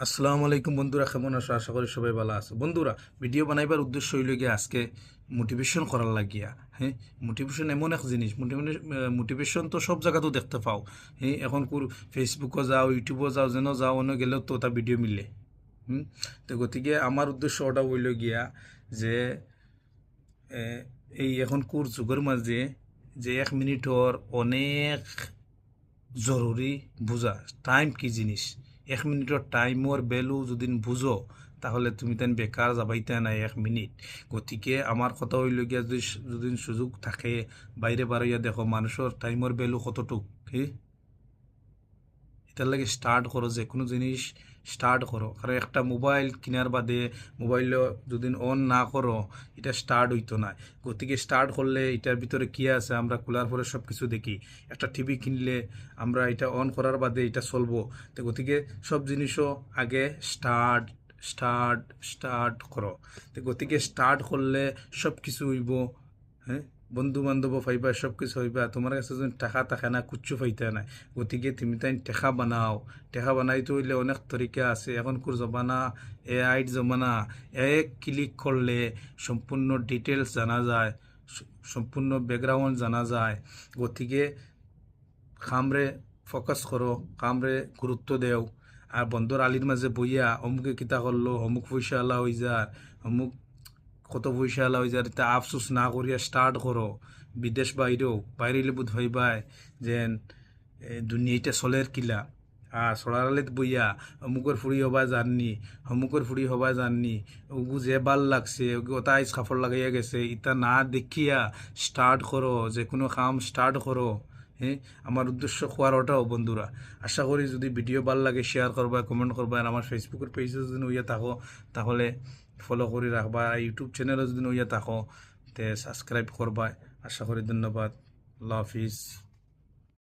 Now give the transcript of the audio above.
আসসালামু আলাইকুম বন্ধুরা, কেমন আছো? আশা করি সবাই ভালো আছো। বন্ধুরা, ভিডিও বানাইবার উদ্দেশ্য হইল গিয়ে আজকে মোটিভেশন করার লাগিয়া। হ্যাঁ, মোটিভেশন এমন এক জিনিস, মোটিভেশন তো সব জায়গাতেও দেখতে পাও। হ্যাঁ, এখন ফেসবুকও যাও, ইউটিউবও যাও, যেন যাও অন্য গেলেও তো তা ভিডিও মিলে। তো গতিকে আমার উদ্দেশ্য ওটা হইল গিয়া যে এ, এই এখন যুগের মাঝে যে 1 মিনিটর অনেক জরুরি বুঝা টাইম কি জিনিস। 1 মিনিটের টাইমর ভ্যালু যদি বুঝো তাহলে তুমি তেন বেকার যাবাইতে নাই 1 মিনিট। গতিকে আমার কথা হইল গিয়া যদি সুযোগ থাকে বাইরে বাড়াইয়া দেখো মানুষের টাইমর ভ্যালু কতটুক। কি এটার লাগে স্টার্ট করো, যে কোনো জিনিস স্টার্ট করো, কারণ একটা মোবাইল কেনার বাদে মোবাইল যদি অন না করো এটা স্টার্ট হইতো না। গতিকে স্টার্ট করলে এটার ভিতরে কী আছে আমরা খোলার পরে সব কিছু দেখি। একটা টিভি কিনলে আমরা এটা অন করার বাদে এটা চলবো। তো গতিকে সব জিনিসও আগে স্টার্ট স্টার্ট স্টার্ট করো। তো গতিকে স্টার্ট করলে সব কিছু হইব। হ্যাঁ, বন্ধু বান্ধব পাইবা, সব কিছু হইবা। তোমার কাছে যদি টাকা থাকে না, কুচ্ছু পাইতে নাই। গতিকে তুমি তাই টেকা বানাও। টেকা বানাইতে হইলে অনেক তরিকা আছে। এখনকার জমানা এআইর জমানা। এক ক্লিক করলে সম্পূর্ণ ডিটেলস জানা যায়, সম্পূর্ণ ব্যাকগ্রাউন্ড জানা যায়। গতিকে কামরে ফোকাস করো, কামরে গুরুত্ব দেও। আর বন্ধুর আলির মাঝে বইয়া অমুকে কিতা করলো, অমুক পয়সা আলা হয়ে যার, অমুক কত পয়সা আলা হয়ে যার, তা আফসোস না করিয়া স্টার্ট করো। বিদেশ বাইরেলে বোধ হইবাই যেন দুনিয়াটা চলের কিলা। আর সরারালিত বইয়া অমুকের ফুড়ি হবা জাননি, অমুকের ফুড়ি হবা জাননি, ওগু যে ভাল লাগছে ওগু তাই কাপড় লাগাইয়া গেছে, ইটা না দেখিয়া স্টার্ট করো, যে কোনো কাম স্টার্ট করো। হ্যাঁ, আমার উদ্দেশ্য খোয়ার ওটাও বন্ধুরা। আশা করি যদি ভিডিও ভাল লাগে শেয়ার করবা, কমেন্ট করবা। আর আমার ফেসবুকের পেজে যদি নইয়া থাকো তাহলে ফলো করে রাখবা। ইউটিউব চ্যানেলে যদি নইয়া থাকো তে সাবস্ক্রাইব করবা। আশা করি ধন্যবাদ। আল্লাহ হাফিজ।